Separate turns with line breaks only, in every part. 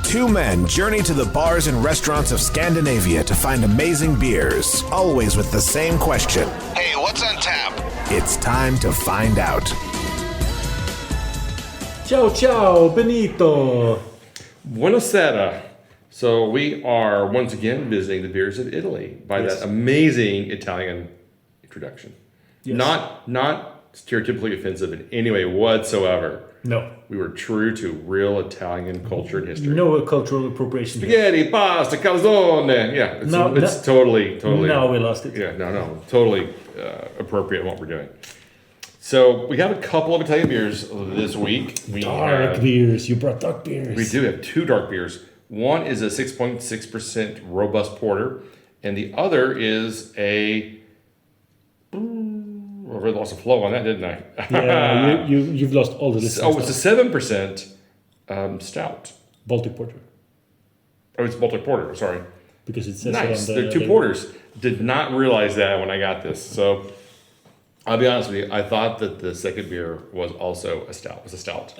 Two men journey to the bars and restaurants of Scandinavia to find amazing beers, always with the same question.
Hey, what's on tap?
It's time to find out.
Ciao, ciao, Benito.
Buonasera. So we are once again visiting the beers of Italy by that amazing Italian introduction.
Yes.
Not stereotypically offensive in any way whatsoever.
No.
We were true to real Italian culture and history.
No cultural appropriation.
Spaghetti, pasta, calzone. Yeah, it's totally.
Now we lost it.
Yeah, no, totally appropriate in what we're doing. So we have a couple of Italian beers this week.
Dark beers. You brought dark beers.
We do have two dark beers. One is a 6.6% robust porter, and the other is a. I really lost the flow on that, didn't I?
Yeah, you've lost all the listeners.
Oh, it's a 7% stout.
Baltic porter.
Oh, it's Baltic porter. Sorry.
Because it says
Nice.
it on the.
They're two porters. Did not realize that when I got this. So I'll be honest with you. I thought that the second beer was also a stout. It was a stout,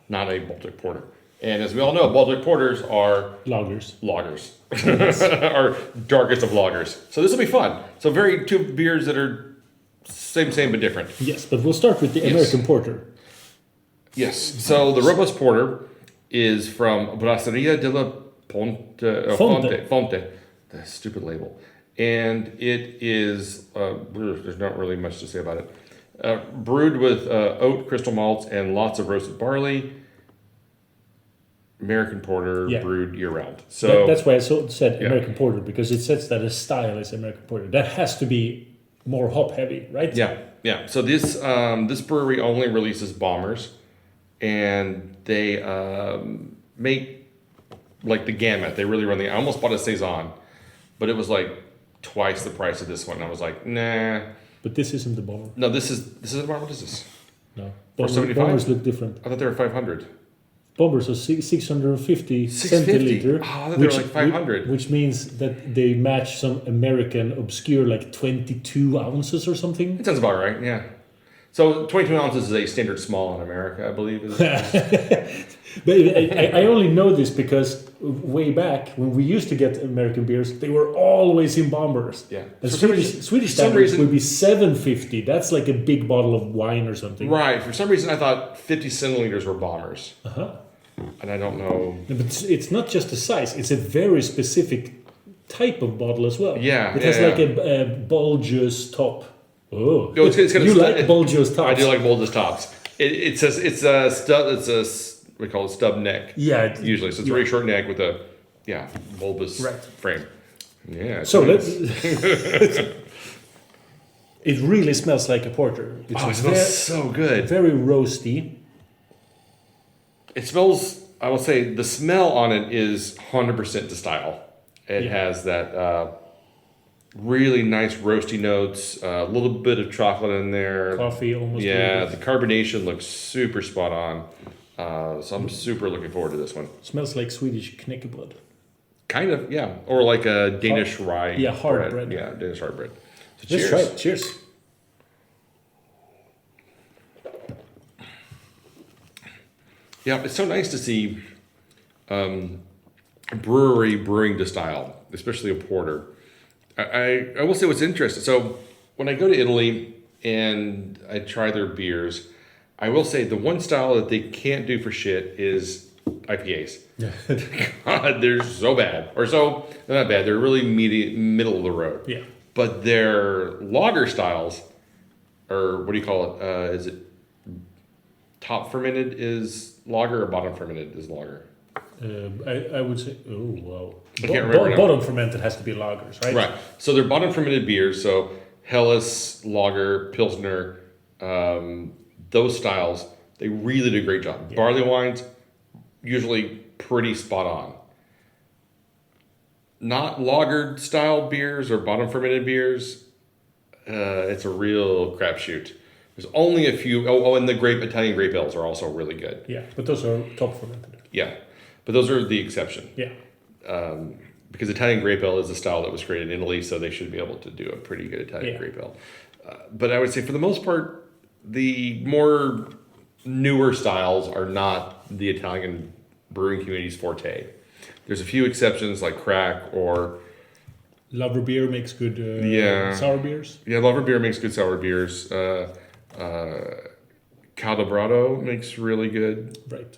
not a Baltic porter. And as we all know, Baltic porters are
Lagers.
Are darkest of lagers. So this will be fun. So two beers that are same but different.
Yes, but we'll start with the American porter.
Yes. So the robust porter is from Brasseria Della Fonte. The stupid label. And it is, there's not really much to say about it. Brewed with oat crystal malts and lots of roasted barley. American porter brewed year round. So
that's why I said American porter, because it says that a style is American porter. That has to be more hop heavy, right?
Yeah. So this brewery only releases bombers, and they make like the gamut. They really run I almost bought a saison, but it was like twice the price of this one. I was like, nah.
But this isn't the bomber.
No, this is a bomber. What is this?
No,
bombers
look different.
I thought they were 500.
Bombers are 650
650.
centiliter.
Oh, they're like 500.
Which means that they match some American obscure, like 22 ounces or something.
It sounds about right, yeah. So 22 ounces is a standard small in America, I believe.
But I only know this because way back when we used to get American beers, they were always in bombers.
Yeah.
And Swedish standards would be 750. That's like a big bottle of wine or something.
Right. For some reason, I thought 50 centiliters were bombers. And I don't know.
No, but it's not just the size. It's a very specific type of bottle as well.
Yeah.
It has like a bulbous top. Oh,
you
like bulbous tops.
I do like bulbous tops. It says it's a stub. It's a we call it stub neck.
Yeah.
Usually, so it's a very short neck with a bulbous frame. Yeah.
So let's. It really smells like a porter.
It smells so good.
Very roasty.
It smells. I will say the smell on it is 100% to style. It has that really nice roasty notes, a little bit of chocolate in there.
Coffee almost.
Yeah, the carbonation looks super spot on. So I'm super looking forward to this one.
Smells like Swedish knäckebröd.
Kind of, yeah. Or like a Danish rye.
Yeah, hard bread.
Yeah, Danish hard bread. So
cheers. Let's try it. Cheers.
Yeah, it's so nice to see a brewery brewing to style, especially a porter. I will say what's interesting. So when I go to Italy and I try their beers, I will say the one style that they can't do for shit is IPAs. God, they're so bad. Or so, they're not bad. They're really middle of the road.
Yeah.
But their lager styles, or what do you call it? Is it top fermented is lager or bottom fermented is lager?
I would say, oh, wow.
I can't remember.
Bottom fermented has to be lagers, right?
Right. So they're bottom fermented beers. So Helles, lager, Pilsner, those styles, they really do a great job. Yeah. Barley wines, usually pretty spot on. Not lagered style beers or bottom fermented beers, it's a real crapshoot. There's only a few. And the Italian grape ales are also really good.
Yeah, but those are top fermented.
Yeah, but those are the exception.
Yeah.
Because Italian grape ale is a style that was created in Italy, so they should be able to do a pretty good Italian grape ale. But I would say for the most part, the more newer styles are not the Italian brewing community's forte. There's a few exceptions like Crack or
Lover beer makes good sour beers.
Yeah, Lover beer makes good sour beers. Caldebrado makes really good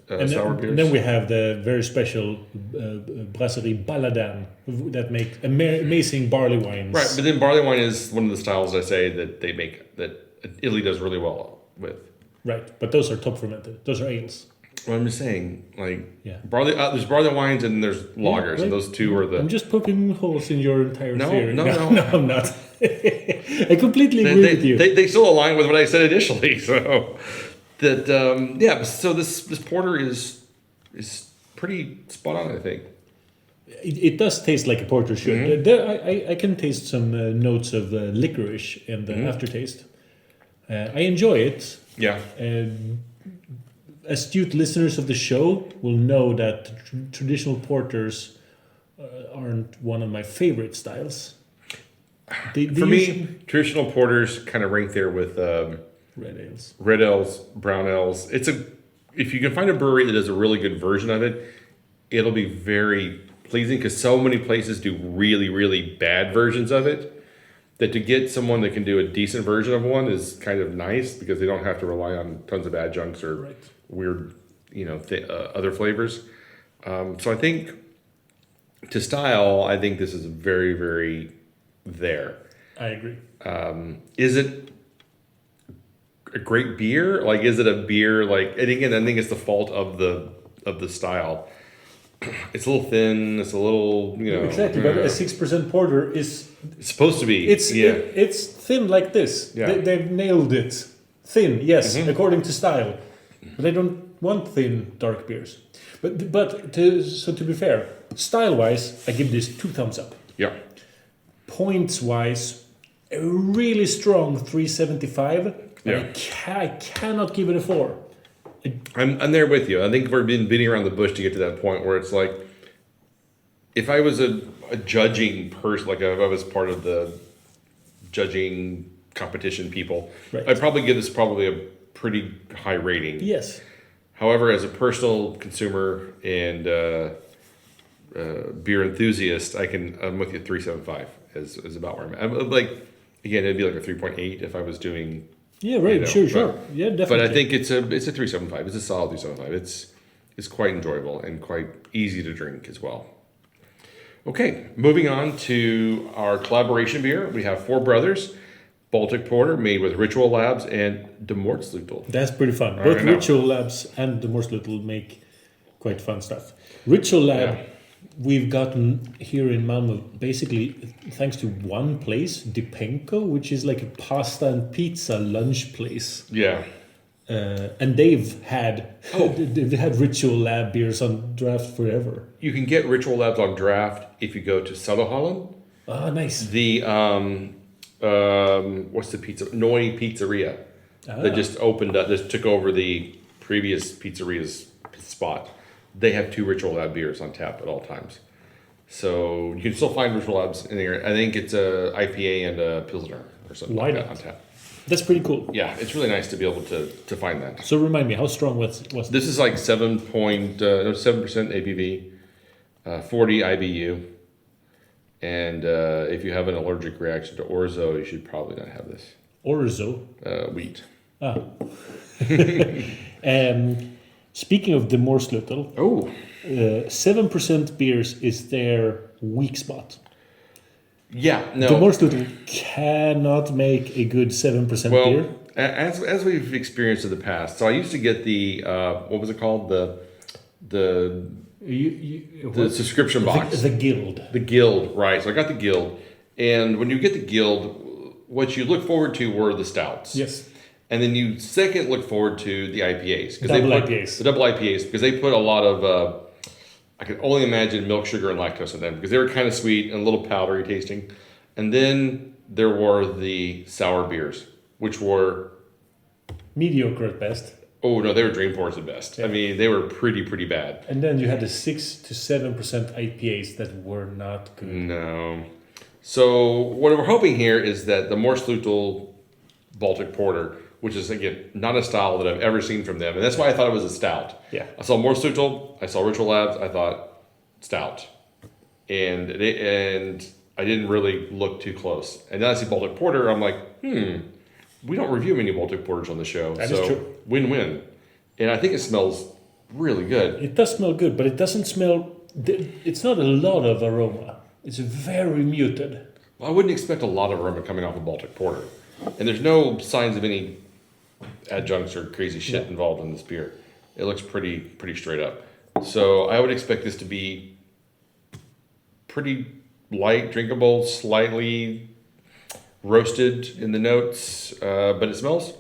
sour beers.
And then we have the very special Brasserie Baladin that make amazing barley wines.
Right, but then barley wine is one of the styles I say that they make that Italy does really well with.
Right, but those are top fermented. Those are ales.
Well, I'm just saying, barley. There's barley wines and there's lagers, and those two are the.
I'm just poking holes in your entire theory.
No,
I'm not. I completely agree with you.
They still align with what I said initially. So that So this porter is pretty spot on, I think.
It does taste like a porter should. I can taste some notes of licorice in the aftertaste. I enjoy it.
Yeah.
Astute listeners of the show will know that traditional porters aren't one of my favorite styles.
For me, traditional porters kind of rank there with red ales, brown ales. If you can find a brewery that does a really good version of it, it'll be very pleasing because so many places do really, really bad versions of it. That to get someone that can do a decent version of one is kind of nice because they don't have to rely on tons of adjuncts or weird, other flavors. So I think to style, I think this is very, very there.
I agree.
Is it a great beer? Like, is it a beer? Like, and again, I think it's the fault of the style. It's a little thin. It's a little,
Exactly, but a 6% porter is.
It's supposed to be.
It's thin like this.
Yeah.
They've nailed it. Thin, yes, according to style. But I don't want thin dark beers. But to be fair, style-wise, I give this 2 thumbs up.
Yeah.
Points-wise, a really strong 375.
Yeah.
I cannot give it a 4.
I'm there with you. I think we've been beating around the bush to get to that point where it's like, if I was a judging person, like if I was part of the judging competition people, I'd probably give this a pretty high rating.
Yes.
However, as a personal consumer and beer enthusiast, I'm with you. 3.75 is about where I'm at. I'm like, again, it'd be like a 3.8 if I was doing.
Yeah, right. Sure. Yeah, definitely.
But I think it's a 3.75. It's a solid 3.75. It's quite enjoyable and quite easy to drink as well. Okay, moving on to our collaboration beer. We have Four Brothers Baltic Porter made with Ritual Labs and the Moersleutel.
That's pretty fun. Both Ritual Labs and the Moersleutel make quite fun stuff. Ritual Lab, we've gotten here in Malmö basically thanks to one place, Dipenko, which is like a pasta and pizza lunch place.
Yeah.
And they've had Ritual Lab beers on draft forever.
You can get Ritual Labs on draft if you go to Söderhallen.
Ah, nice.
The what's the pizza? Noi Pizzeria that just opened up. Just took over the previous pizzeria's spot. They have 2 Ritual Lab beers on tap at all times, so you can still find Ritual Labs in there. I think it's a IPA and a Pilsner or something like that on tap.
That's pretty cool.
Yeah, it's really nice to be able to find that.
So remind me, how strong was
this? Is like 7% ABV, 40 IBU, and if you have an allergic reaction to orzo, you should probably not have this.
Orzo?
Wheat.
Ah. Speaking of the Moersleutel, 7% beers is their weak spot.
Yeah, no.
The Moersleutel cannot make a good 7% beer.
As we've experienced in the past, so I used to get the what was it called, the subscription box,
the Guild.
The Guild, right? So I got the Guild, and when you get the Guild, what you look forward to were the stouts.
Yes.
And then you second look forward to the IPAs.
The double IPAs,
because they put a lot of. I can only imagine milk, sugar, and lactose in them because they were kind of sweet and a little powdery tasting. And then there were the sour beers, which were
mediocre at best.
Oh no, they were Dreamforce at best. Yeah. I mean, they were pretty bad.
And then you had the 6 to 7% IPAs that were not good.
No. So what we're hoping here is that the Moersleutel Baltic Porter, which is, again, not a style that I've ever seen from them. And that's why I thought it was a stout.
Yeah.
I saw Moersleutel, I saw Ritual Labs, I thought, stout, and I didn't really look too close. And then I see Baltic Porter. I'm like, we don't review many Baltic Porters on the show.
That is true.
Win-win. And I think it smells really good.
It does smell good, but it doesn't smell... It's not a lot of aroma. It's very muted.
Well, I wouldn't expect a lot of aroma coming off a Baltic Porter. And there's no signs of any adjuncts or crazy shit involved in this beer. It looks pretty straight up. So I would expect this to be pretty light, drinkable, slightly roasted in the notes, but it smells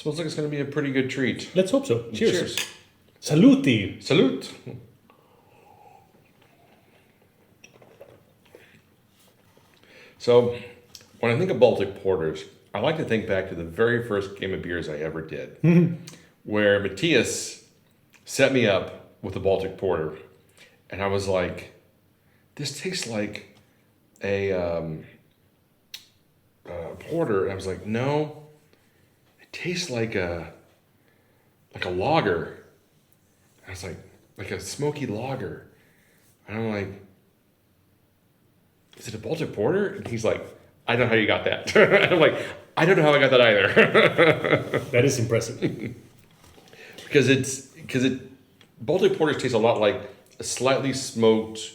like it's going to be a pretty good treat.
Let's hope so. Cheers. Saluti.
Salute. So when I think of Baltic Porters, I like to think back to the very first game of beers I ever did, where Matthias set me up with a Baltic Porter, and I was like, this tastes like a porter. And I was like, no, it tastes like a lager. I was like a smoky lager. And I'm like, is it a Baltic Porter? And he's like, I don't know how you got that. And I'm like, I don't know how I got that either.
That is impressive.
because Baltic Porters taste a lot like a slightly smoked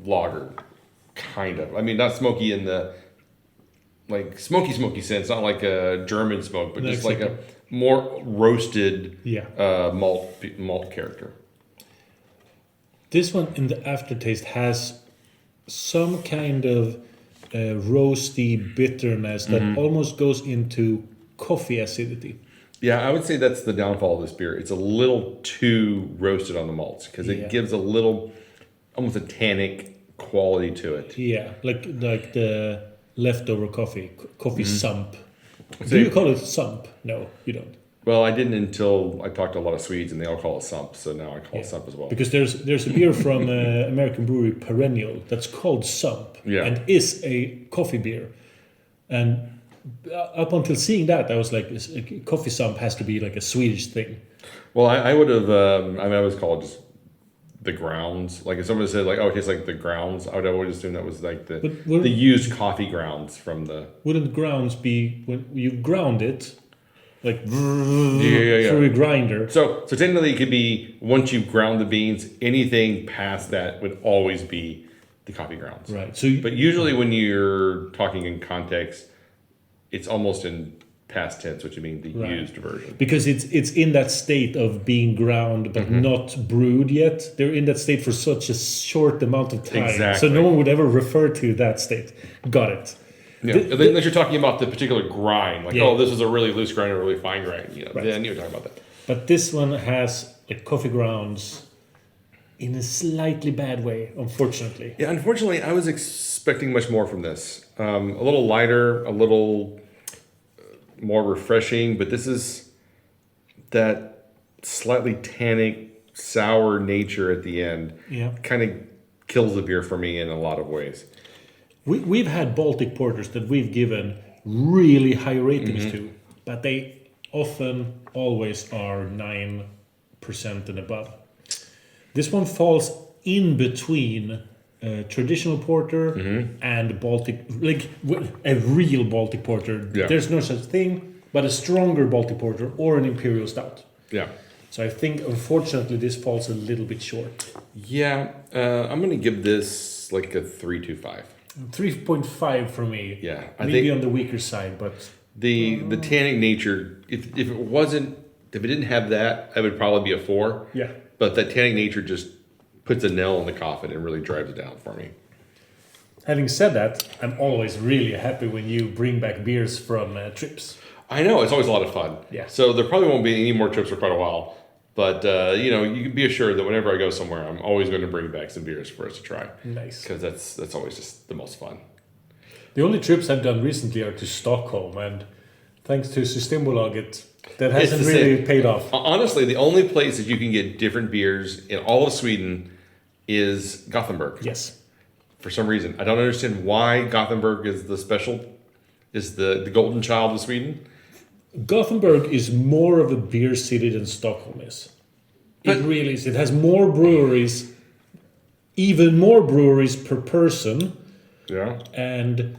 lager, kind of. I mean, not smoky in the like smoky sense, not like a German smoke, but just like a more roasted malt character.
This one in the aftertaste has some kind of roasty bitterness that almost goes into coffee acidity.
Yeah, I would say that's the downfall of this beer. It's a little too roasted on the malts because it gives a little, almost a tannic quality to it.
Yeah, like the leftover coffee sump. Do you call it sump? No, you don't.
Well, I didn't until I talked to a lot of Swedes, and they all call it sump. So now I call it sump as well.
Because there's a beer from American brewery Perennial that's called Sump and is a coffee beer. And up until seeing that, I was like, coffee sump has to be like a Swedish thing.
Well, I would have. I was called just the grounds. Like if someone said like, oh, it tastes like the grounds, I would always assume that was like the used coffee grounds from the.
Wouldn't grounds be when you ground it? Like through a grinder.
So technically it could be once you ground the beans, anything past that would always be the coffee grounds.
Right.
But usually when you're talking in context, it's almost in past tense, which you mean the used version.
Because it's in that state of being ground but not brewed yet. They're in that state for such a short amount of time.
Exactly.
So no one would ever refer to that state. Got it.
Yeah, unless you're talking about the particular grind, like oh, this is a really loose grind or a really fine grind. Then you're talking about that.
But this one has like coffee grounds in a slightly bad way, unfortunately.
Yeah, unfortunately, I was expecting much more from this. A little lighter, a little more refreshing, but this is that slightly tannic, sour nature at the end.
Yeah,
kind of kills the beer for me in a lot of ways.
We've had Baltic Porters that we've given really high ratings to, but they often always are 9% and above. This one falls in between traditional porter and Baltic, like a real Baltic porter. Yeah. There's no such thing, but a stronger Baltic porter or an imperial stout.
Yeah.
So I think, unfortunately, this falls a little bit short.
Yeah, I'm going to give this like a 3.25.
3.5 for me.
Yeah,
maybe on the weaker side, but
the tannic nature. If it didn't have that, it would probably be a 4.
Yeah.
But that tannic nature just puts a nail in the coffin and really drives it down for me.
Having said that, I'm always really happy when you bring back beers from trips.
I know, it's always a lot of fun.
Yeah.
So there probably won't be any more trips for quite a while. But, you can be assured that whenever I go somewhere, I'm always going to bring back some beers for us to try.
Nice.
Because that's always just the most fun.
The only trips I've done recently are to Stockholm. And thanks to Systembolaget, that hasn't really paid off.
Honestly, the only place that you can get different beers in all of Sweden is Gothenburg.
Yes.
For some reason. I don't understand why Gothenburg is the golden child of Sweden.
Gothenburg is more of a beer city than Stockholm is. It really is. It has more breweries even more breweries per person.
Yeah.
And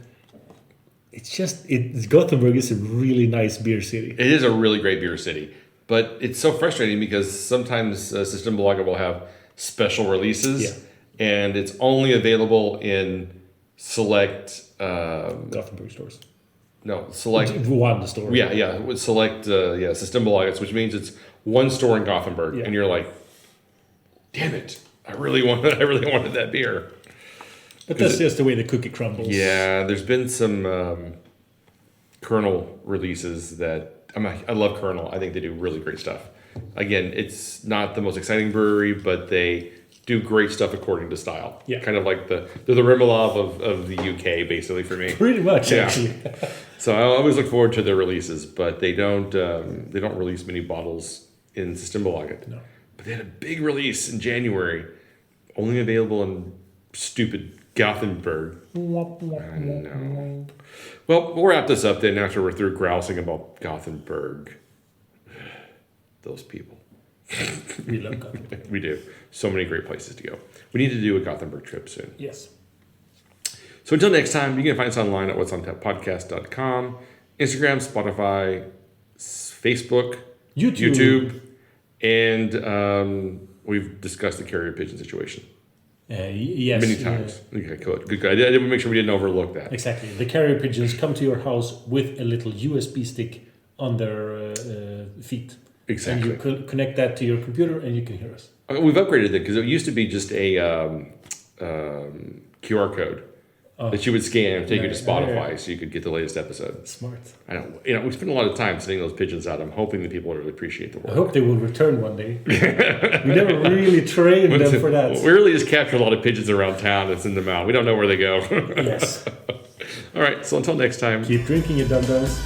Gothenburg is a really nice beer city.
It is a really great beer city. But it's so frustrating because sometimes Systembolaget will have special releases, and it's only available in select
Gothenburg stores.
No, select
one store.
With select Systembolaget, which means it's one store in Gothenburg, and you're like, damn it, I really wanted that beer.
But that's just the way the cookie crumbles.
Yeah, there's been some Kernel releases that. I love Kernel. I think they do really great stuff. Again, it's not the most exciting brewery, but they do great stuff according to style. Yeah. Kind of like they're the Rimmelav of the UK, basically, for me.
Pretty much, actually.
So I always look forward to their releases, but they don't release many bottles in Systembolaget. No. But they had a big release in January, only available in stupid Gothenburg. I know. Well, we'll wrap this up then after we're through grousing about Gothenburg. Those people.
We love Gothenburg.
We do. So many great places to go. We need to do a Gothenburg trip soon.
Yes.
So until next time, you can find us online at what'sontappodcast.com, Instagram, Spotify, Facebook, YouTube, and we've discussed the carrier pigeon situation.
Yes.
Many times. Okay, good. I did make sure we didn't overlook that.
Exactly. The carrier pigeons come to your house with a little USB stick on their feet.
Exactly.
And you connect that to your computer and you can hear us.
We've upgraded it because it used to be just a QR code that you would scan and take you to Spotify so you could get the latest episode.
Smart.
I don't. We spend a lot of time sending those pigeons out. I'm hoping that people really appreciate the work.
I hope they will return one day. We never really trained them for that.
We really just capture a lot of pigeons around town and send them out. We don't know where they go.
Yes.
All right. So until next time.
Keep drinking it, dum-dums.